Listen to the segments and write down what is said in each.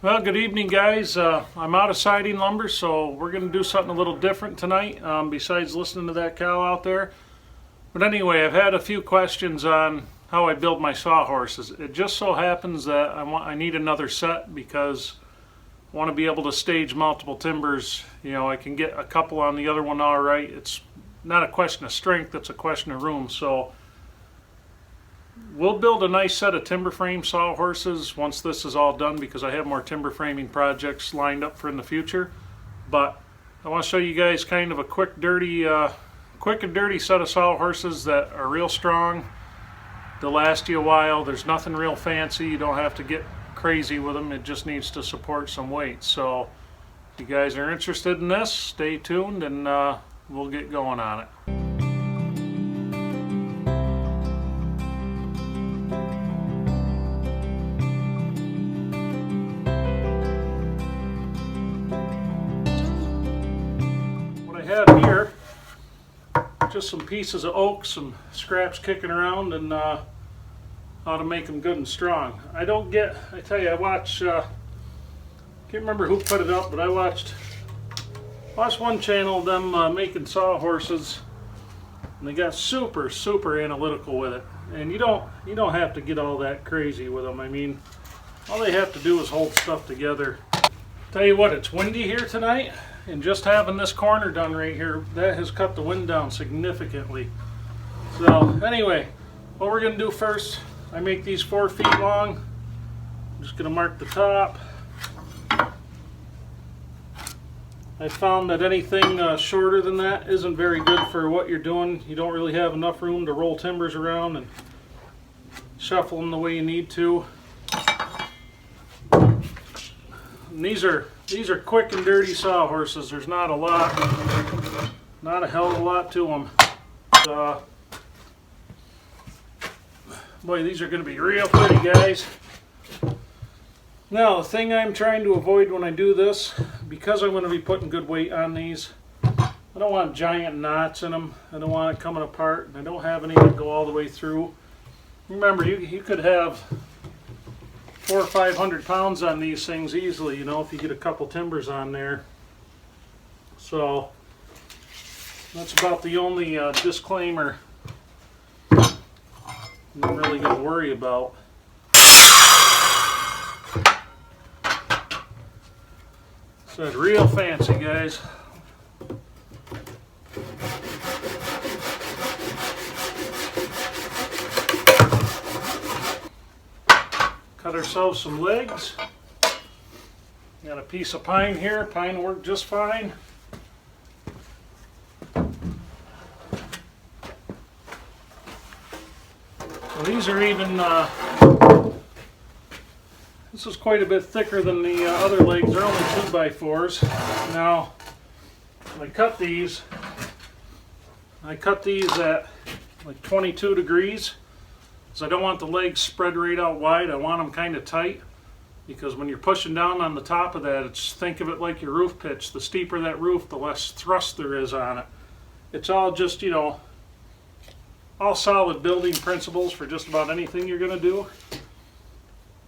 Well, good evening, guys. I'm out of siding lumber, so we're going to do something a little different tonight, besides listening to that cow out there. But anyway, I've had a few questions on how I build my sawhorses. It just so happens that I need another set because I want to be able to stage multiple timbers. You know, I can get a couple on the other one all right. It's not a question of strength, it's a question of room. So we'll build a nice set of timber frame sawhorses once this is all done, because I have more timber framing projects lined up for in the future. But I want to show you guys kind of a quick and dirty set of sawhorses that are real strong. They'll last you a while. There's nothing real fancy. You don't have to get crazy with them. It just needs to support some weight. So if you guys are interested in this, stay tuned and we'll get going on it. Have here just some pieces of oak, some scraps kicking around, and how to make them good and strong. I tell you, I watch, can't remember who put it up, but I watched one channel of them making sawhorses, and they got super analytical with it. And you don't have to get all that crazy with them. I mean, all they have to do is hold stuff together. Tell you what, it's windy here tonight, and just having this corner done right here, that has cut the wind down significantly. So anyway, what we're going to do first, I make these 4 feet long. I'm just going to mark the top. I found that anything shorter than that isn't very good for what you're doing. You don't really have enough room to roll timbers around and shuffle them the way you need to. And these are quick and dirty sawhorses. There's not a hell of a lot to them. Boy, these are going to be real pretty, guys. Now, the thing I'm trying to avoid when I do this, because I'm going to be putting good weight on these, I don't want giant knots in them. I don't want it coming apart, and I don't have any that go all the way through. Remember, you could have 400 or 500 pounds on these things easily, you know, if you get a couple timbers on there. So that's about the only disclaimer I'm really going to worry about. So it's real fancy, guys. Cut ourselves some legs. Got a piece of pine here. Pine worked just fine. Well, these are even, this is quite a bit thicker than the other legs. They're only 2x4s. Now, when I cut these at like 22 degrees. So I don't want the legs spread right out wide. I want them kind of tight, because when you're pushing down on the top of that, think of it like your roof pitch. The steeper that roof, the less thrust there is on it. It's all just, you know, all solid building principles for just about anything you're going to do.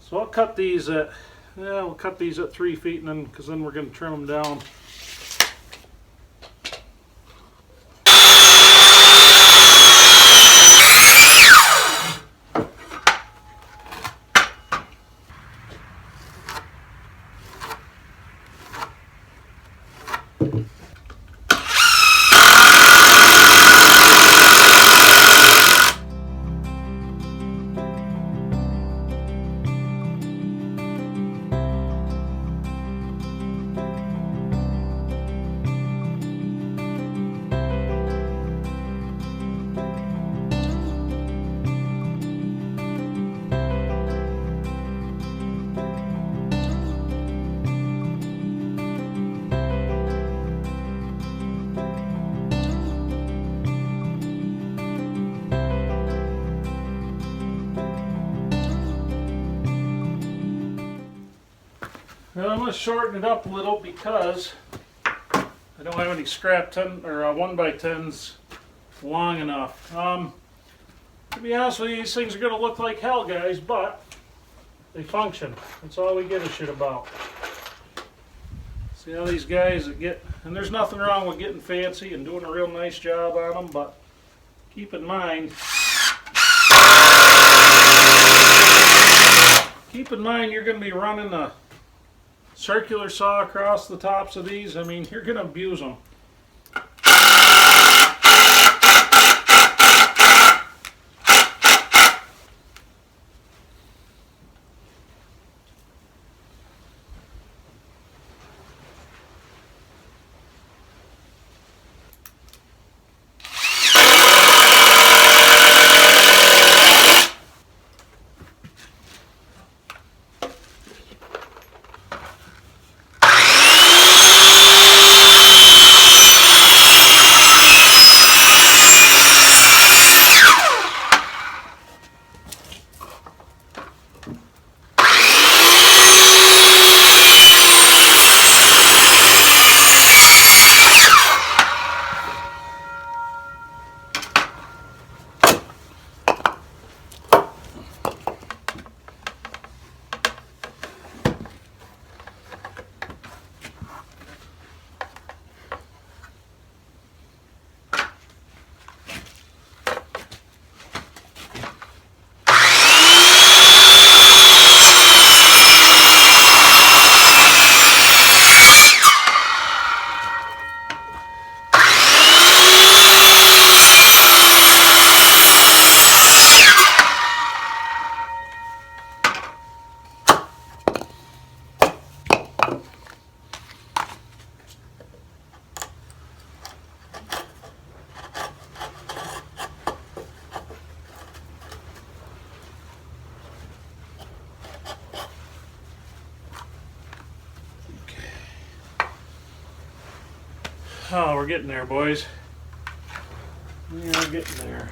So I'll cut these at, we'll cut these at 3 feet, and then, because then we're going to trim them down. Now I'm going to shorten it up a little because I don't have any scrap 10 or 1x10s long enough. To be honest with you, these things are going to look like hell, guys, but they function. That's all we give a shit about. See how these guys that get, and there's nothing wrong with getting fancy and doing a real nice job on them, but keep in mind you're going to be running a circular saw across the tops of these. I mean, you're going to abuse them. Oh, we're getting there, boys. Yeah, we're getting there.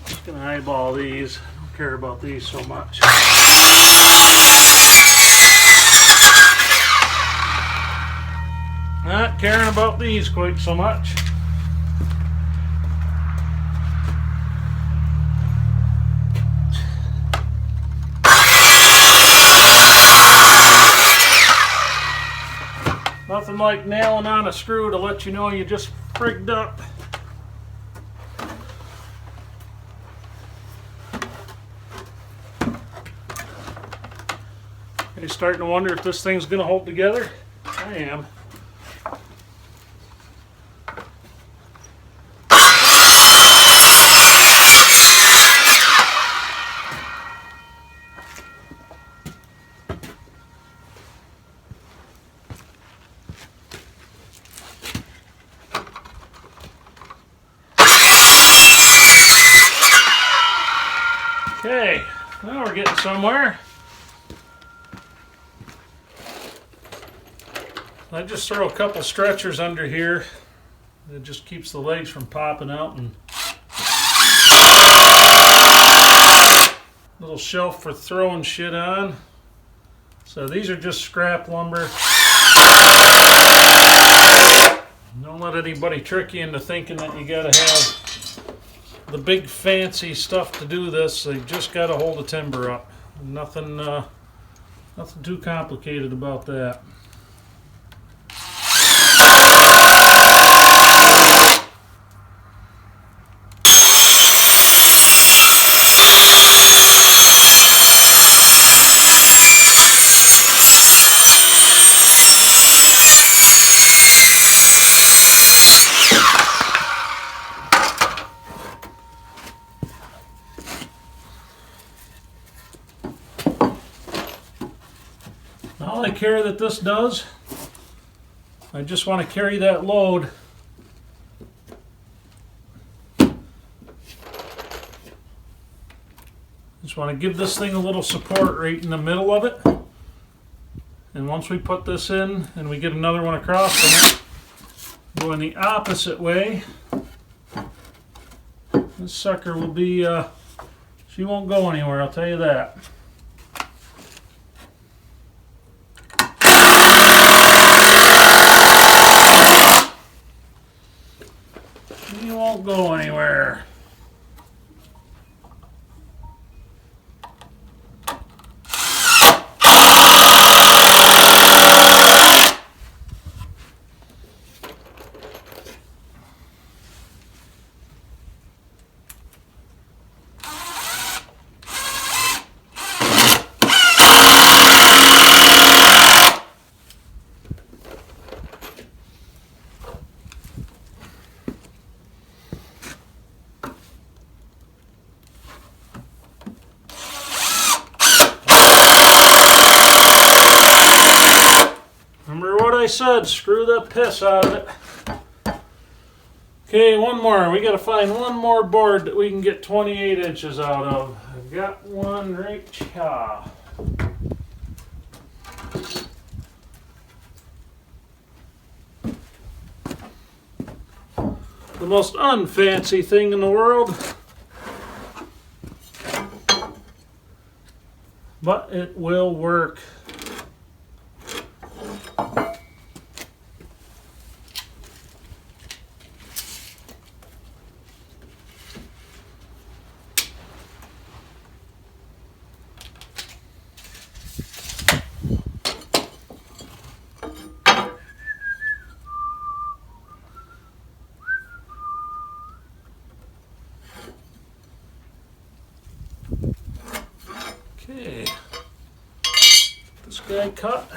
Just gonna eyeball these. I don't care about these so much. Not caring about these quite so much. Nothing like nailing on a screw to let you know you just frigged up. Are you starting to wonder if this thing's going to hold together? I am. Okay, now we're getting somewhere. I just throw a couple stretchers under here. It just keeps the legs from popping out, and little shelf for throwing shit on. So these are just scrap lumber. Don't let anybody trick you into thinking that you gotta have the big fancy stuff to do this. They just got to hold the timber up. Nothing too complicated about that. All I care that this does, I just want to carry that load just want to give this thing a little support right in the middle of it, and once we put this in and we get another one across from it, going the opposite way, this sucker will be she won't go anywhere, I'll tell you that. You won't go anywhere. I said, screw the piss out of it. Okay, one more. We got to find one more board that we can get 28 inches out of. I've got one right here. The most unfancy thing in the world, but it will work. Okay, this guy cut.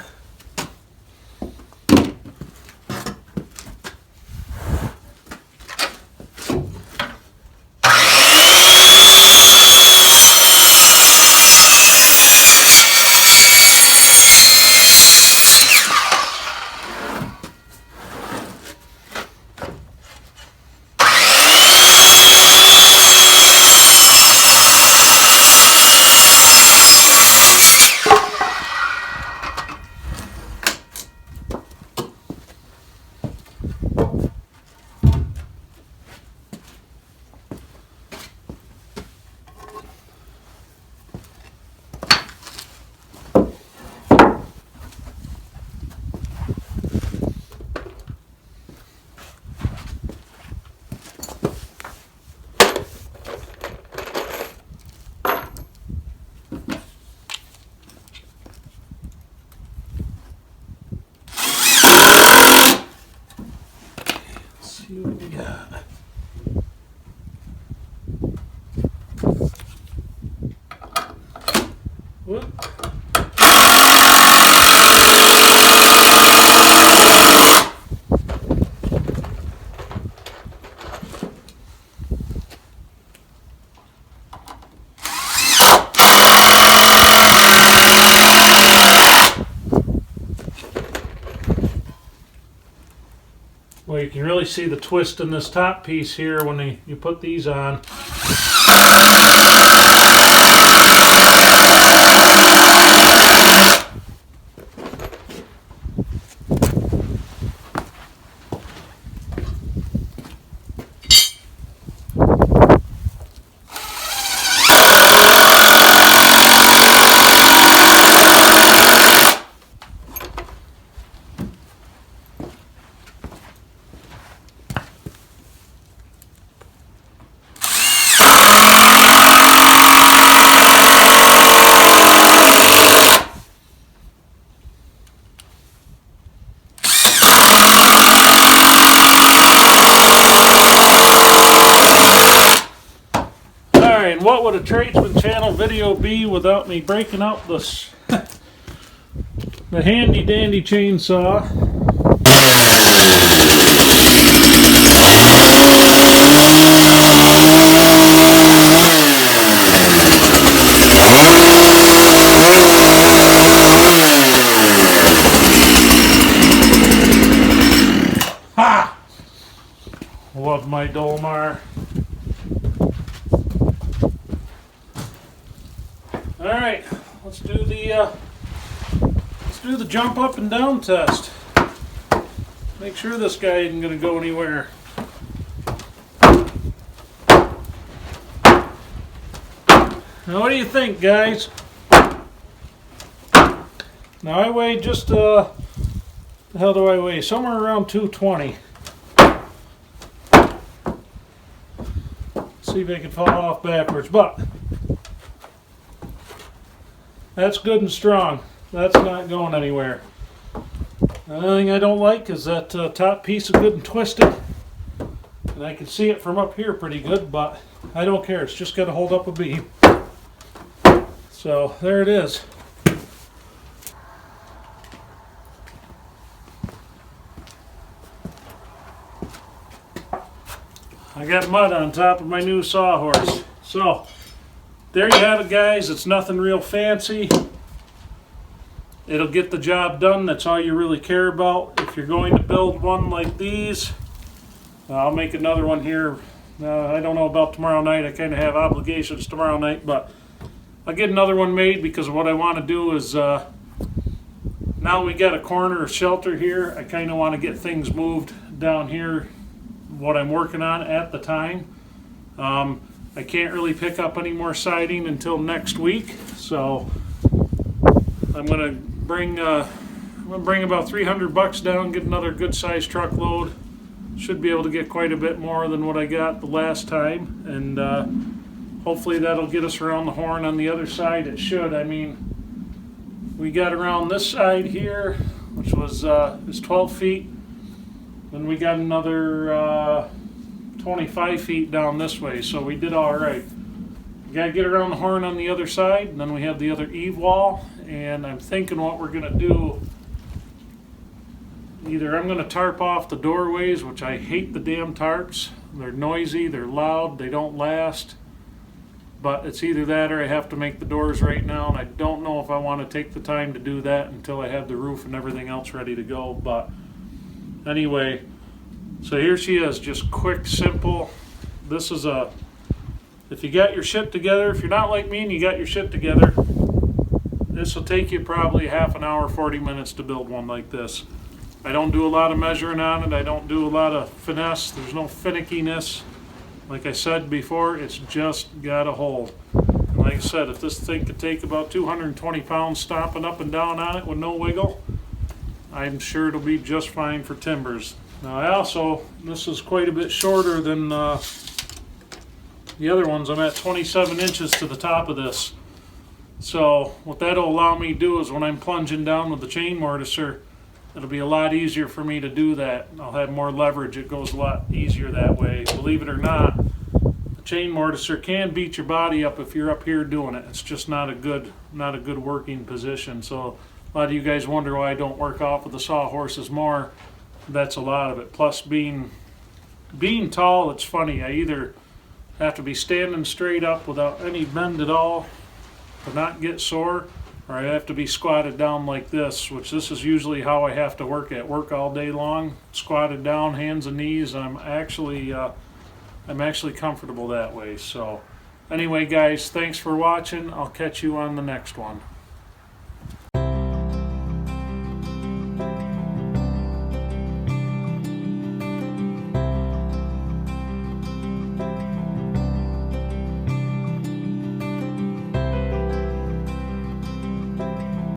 See what we got. Whoop. Well, you can really see the twist in this top piece here when you put these on. And what would a Tradesman Channel video be without me breaking out this the handy dandy chainsaw? Ha! Love my Dolmar. All right, let's do the jump up and down test. Make sure this guy isn't going to go anywhere. Now, what do you think, guys? Now, I weigh just the hell do I weigh? Somewhere around 220. See if I can fall off backwards, but that's good and strong. That's not going anywhere. The only thing I don't like is that top piece is good and twisted. And I can see it from up here pretty good, but I don't care. It's just got to hold up a beam. So there it is. I got mud on top of my new sawhorse. So there you have it, guys. It's nothing real fancy. It'll get the job done. That's all you really care about. if you're going to build one like these, I'll make another one here. I don't know about tomorrow night. I kind of have obligations tomorrow night, but I'll get another one made, because what I want to do is, now we got a corner of shelter here, I kind of want to get things moved down here, what I'm working on at the time. I can't really pick up any more siding until next week, so I'm gonna bring about 300 bucks down, get another good sized truckload. Should be able to get quite a bit more than what I got the last time, and hopefully that'll get us around the horn on the other side. It should. I mean, we got around this side here, which was is 12 feet. Then we got another 25 feet down this way, so we did all right. We got to get around the horn on the other side, and then we have the other eave wall, and I'm thinking what we're going to do, either I'm going to tarp off the doorways, which I hate the damn tarps. They're noisy, they're loud, they don't last. But it's either that or I have to make the doors right now, and I don't know if I want to take the time to do that until I have the roof and everything else ready to go. But anyway, so here she is, just quick, simple. This is if you got your shit together, if you're not like me and you got your shit together, this will take you probably half an hour, 40 minutes to build one like this. I don't do a lot of measuring on it. I don't do a lot of finesse. There's no finickiness. Like I said before, it's just got a hold. And like I said, if this thing could take about 220 pounds stomping up and down on it with no wiggle, I'm sure it'll be just fine for timbers. Now this is quite a bit shorter than the other ones. I'm at 27 inches to the top of this. So what that'll allow me to do is when I'm plunging down with the chain mortiser, it'll be a lot easier for me to do that. I'll have more leverage. It goes a lot easier that way. Believe it or not, the chain mortiser can beat your body up if you're up here doing it. It's just not a good working position. So a lot of you guys wonder why I don't work off with the sawhorses more. That's a lot of it. Plus being tall, it's funny. I either have to be standing straight up without any bend at all to not get sore, or I have to be squatted down like this, which this is usually how I have to work all day long, squatted down, hands and knees. I'm actually comfortable that way. So anyway, guys, thanks for watching. I'll catch you on the next one.